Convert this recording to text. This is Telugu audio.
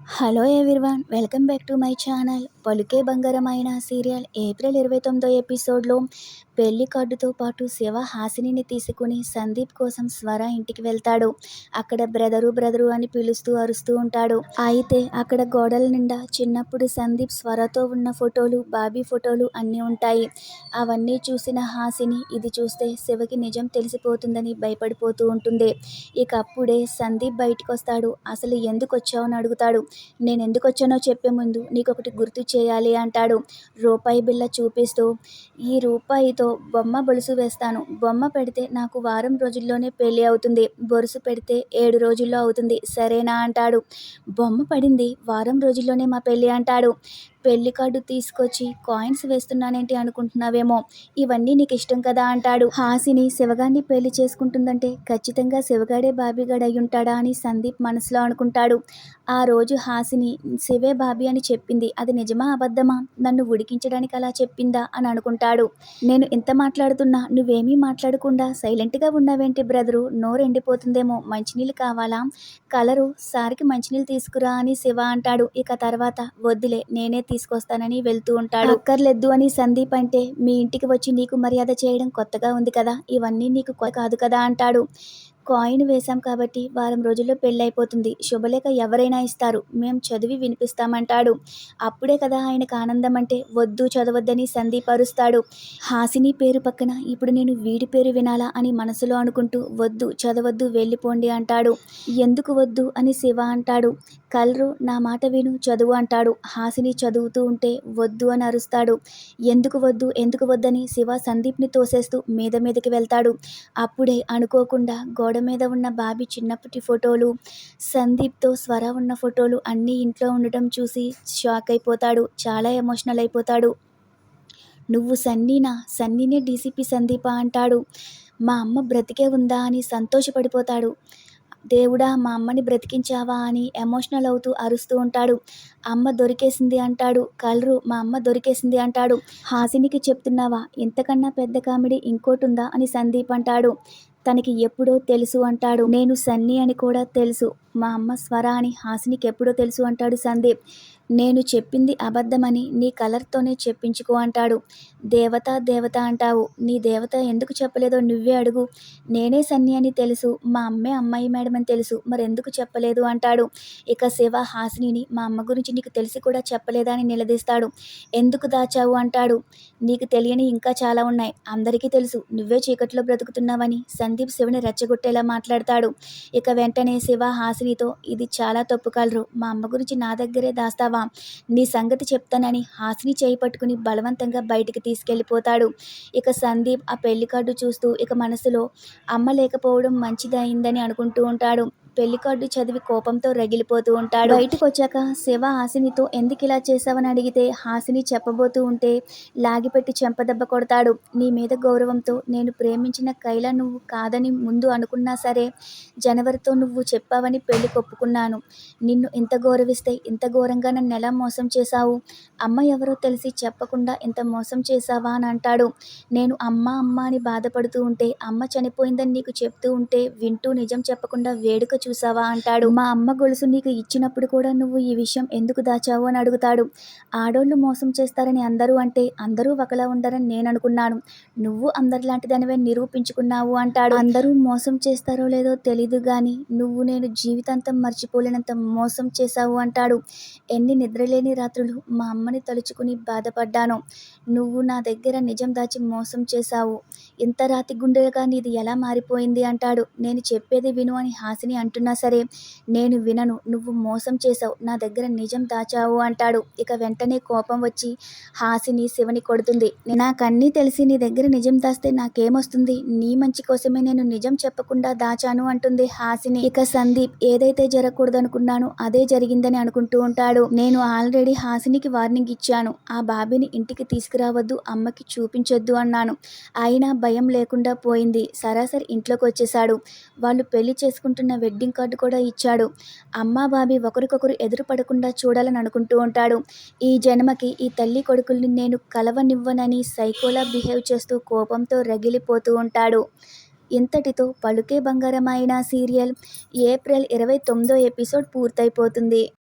Hello everyone, welcome back to my channel. పలుకే బంగారమైన సీరియల్ ఏప్రిల్ 29 ఎపిసోడ్లో పెళ్లి కార్డుతో పాటు శివ హాసినిని తీసుకుని సందీప్ కోసం స్వర ఇంటికి వెళ్తాడు. అక్కడ బ్రదరు అని పిలుస్తూ అరుస్తూ ఉంటాడు. అయితే అక్కడ గోడల నిండా చిన్నప్పుడు సందీప్ స్వరతో ఉన్న ఫోటోలు, బాబీ ఫోటోలు అన్నీ ఉంటాయి. అవన్నీ చూసిన హాసిని ఇది చూస్తే శివకి నిజం తెలిసిపోతుందని భయపడిపోతూ ఉంటుంది. ఇక అప్పుడే సందీప్ బయటికి వస్తాడు. అసలు ఎందుకు వచ్చావని అడుగుతాడు. నేను ఎందుకు వచ్చానో చెప్పే ముందు నీకొకటి గుర్తు చేయాలి అంటాడు. రూపాయి బిళ్ళ చూపిస్తూ, ఈ రూపాయితో బొమ్మ బొలుసు వేస్తాను. బొమ్మ పెడితే నాకు వారం రోజుల్లోనే పెళ్లి అవుతుంది. బొరుసు పెడితే 7 రోజుల్లో అవుతుంది. సరేనా అంటాడు. బొమ్మ పడింది, వారం రోజుల్లోనే మా పెళ్లి అంటాడు. పెళ్లి కార్డు తీసుకొచ్చి కాయిన్స్ వేస్తున్నానేంటి అనుకుంటున్నావేమో, ఇవన్నీ నీకు ఇష్టం కదా అంటాడు. హాసిని శివగాడిని పెళ్లి చేసుకుంటుందంటే ఖచ్చితంగా శివగాడే బాబీగాడు అయ్యుంటాడా అని సందీప్ మనసులో అనుకుంటాడు. ఆ రోజు హాసిని శివే బాబీ అని చెప్పింది, అది నిజమా అబద్ధమా, నన్ను ఉడికించడానికి అలా చెప్పిందా అని అనుకుంటాడు. నేను ఎంత మాట్లాడుతున్నా నువ్వేమీ మాట్లాడకుండా సైలెంట్గా ఉన్నావేంటి బ్రదరు, నోరు ఎండిపోతుందేమో, మంచినీళ్ళు కావాలా, కలరు సారికి మంచినీళ్ళు తీసుకురా అని శివ అంటాడు. ఇక తర్వాత వద్దులే నేనే తీసుకొస్తానని వెళ్తూ ఉంటాడు. అక్కర్లేదు అని సందీప్ అంటే, మీ ఇంటికి వచ్చి నీకు మర్యాద చేయడం కొత్తగా ఉంది కదా, ఇవన్నీ నీకు కాదు కదా అంటాడు. కాయిన్ వేశాం కాబట్టి వారం రోజుల్లో పెళ్ళైపోతుంది. శుభలేఖ ఎవరైనా ఇస్తారు, మేం చదివి వినిపిస్తామంటాడు. అప్పుడే కదా ఆయనకు ఆనందం అంటే, వద్దు చదవద్దని సందీప్ అరుస్తాడు. హాసిని పేరు పక్కన ఇప్పుడు నేను వీడి పేరు వినాలా అని మనసులో అనుకుంటూ, వద్దు చదవద్దు వెళ్ళిపోండి అంటాడు. ఎందుకు వద్దు అని శివ అంటాడు. కలరు నా మాట విను చదువు అంటాడు. హాసిని చదువుతూ ఉంటే వద్దు అని అరుస్తాడు. ఎందుకు వద్దని శివ సందీప్ని తోసేస్తూ మీదకి వెళ్తాడు. అప్పుడే అనుకోకుండా గోడ మీద ఉన్న బాబీ చిన్నప్పటి ఫోటోలు, సందీప్తో స్వర ఉన్న ఫోటోలు అన్నీ ఇంట్లో ఉండటం చూసి షాక్ అయిపోతాడు. చాలా ఎమోషనల్ అయిపోతాడు. నువ్వు సన్నీనే డీసీపీ సందీప అంటాడు. మా అమ్మ బ్రతికే ఉందా అని సంతోషపడిపోతాడు. దేవుడా మా అమ్మని బ్రతికించావా అని ఎమోషనల్ అవుతూ అరుస్తూ ఉంటాడు. అమ్మ దొరికేసింది అంటాడు. కలరు మా అమ్మ దొరికేసింది అంటాడు. హాసినికి చెప్తున్నావా, ఇంతకన్నా పెద్ద కామెడీ ఇంకోటుందా అని సందీప్ అంటాడు. తనకి ఎప్పుడో తెలుసు అంటాడు. నేను సన్నీ అని కూడా తెలుసు, మా అమ్మ స్వర అని హాసినికి ఎప్పుడో తెలుసు అంటాడు సందీప్. నేను చెప్పింది అబద్ధమని నీ కలర్తోనే చెప్పించుకో అంటాడు. దేవత అంటావు, నీ దేవత ఎందుకు చెప్పలేదో నువ్వే అడుగు. నేనే సన్నీ అని తెలుసు, మా అమ్మే అమ్మాయి మేడం అని తెలుసు, మరెందుకు చెప్పలేదు అంటాడు. ఇక శివ హాసినిని మా అమ్మ గురించి నీకు తెలిసి కూడా చెప్పలేదా అని నిలదీస్తాడు. ఎందుకు దాచావు అంటాడు. నీకు తెలియని ఇంకా చాలా ఉన్నాయి, అందరికీ తెలుసు, నువ్వే చీకట్లో బ్రతుకుతున్నావని సందీప్ శివని రెచ్చగొట్టేలా మాట్లాడతాడు. ఇక వెంటనే శివ హాసినితో, ఇది చాలా తప్పు కలరు, మా అమ్మ గురించి నా దగ్గరే దాస్తావా, నీ సంగతి చెప్తానని హాసిని చేయి పట్టుకుని బలవంతంగా బయటికి తీసుకెళ్ళిపోతాడు. ఇక సందీప్ ఆ పెళ్లి కార్డు చూస్తూ ఇక మనసులో అమ్మ లేకపోవడం మంచిదయిందని అనుకుంటూ ఉంటాడు. పెళ్లి కార్డు చదివి కోపంతో రగిలిపోతూ ఉంటాడు. బయటకు వచ్చాక శివ హాసినితో ఎందుకు ఇలా చేశావని అడిగితే హాసిని చెప్పబోతూ ఉంటే లాగిపెట్టి చెంపదెబ్బ కొడతాడు. నీ మీద గౌరవంతో నేను ప్రేమించిన కైలా నువ్వు కాదని ముందు అనుకున్నా సరే, జనవరితో నువ్వు చెప్పావని పెళ్లి కొప్పుకున్నాను. నిన్ను ఇంత గౌరవిస్తే ఇంత ఘోరంగా నన్ను ఎలా మోసం చేశావు, అమ్మ ఎవరో తెలిసి చెప్పకుండా ఇంత మోసం చేశావా అని అంటాడు. నేను అమ్మ అని బాధపడుతూ ఉంటే, అమ్మ చనిపోయిందని నీకు చెప్తూ ఉంటే వింటూ నిజం చెప్పకుండా వేడుక చూసావా అంటాడు. మా అమ్మ గొలుసు నీకు ఇచ్చినప్పుడు కూడా నువ్వు ఈ విషయం ఎందుకు దాచావు అని అడుగుతాడు. ఆడోళ్ళు మోసం చేస్తారని అందరూ అంటే అందరూ ఒకలా ఉండరని నేను అనుకున్నాను, నువ్వు అందరిలాంటిదానివే నిరూపించుకున్నావు అంటాడు. అందరూ మోసం చేస్తారో లేదో తెలీదు గాని నువ్వు నేను జీవితాంతం మర్చిపోలేనంత మోసం చేశావు అంటాడు. ఎన్ని నిద్రలేని రాత్రులు మా అమ్మని తలుచుకుని బాధపడ్డానో, నువ్వు నా దగ్గర నిజం దాచి మోసం చేశావు, ఇంత రాతి గుండెగా నీది ఎలా మారిపోయింది అంటాడు. నేను చెప్పేది విను అని హాసిని అంటున్నా సరే నేను వినను, నువ్వు మోసం చేశావు, నా దగ్గర నిజం దాచావు అంటాడు. ఇక వెంటనే కోపం వచ్చి హాసిని శివని కొడుతుంది. నాకన్నీ తెలిసి నీ దగ్గర నిజం దాస్తే నాకేమొస్తుంది, నీ మంచి కోసమే నేను నిజం చెప్పకుండా దాచాను అంటుంది హాసిని. ఇక సందీప్ ఏదైతే జరగకూడదనుకున్నానో అదే జరిగిందని అనుకుంటూ ఉంటాడు. నేను ఆల్రెడీ హాసినికి వార్నింగ్ ఇచ్చాను, ఆ బాబీని ఇంటికి తీసుకురావద్దు, అమ్మకి చూపించొద్దు అన్నాను, అయినా భయం లేకుండా పోయింది. సరాసరి ఇంట్లోకి వచ్చేశాడు. వాళ్ళు పెళ్లి చేసుకుంటున్న వెడ్డింగ్ కార్డు కూడా ఇచ్చాడు. అమ్మ బాబీ ఒకరికొకరు ఎదురు పడకుండా చూడాలని అనుకుంటూ ఉంటాడు. ఈ జన్మకి ఈ తల్లి కొడుకుల్ని నేను కలవనివ్వనని సైకోలా బిహేవ్ చేస్తూ కోపంతో రగిలిపోతూ ఉంటాడు. ఇంతటితో పలుకే బంగారమైన సీరియల్ ఏప్రిల్ 29 ఎపిసోడ్ పూర్తయిపోతుంది.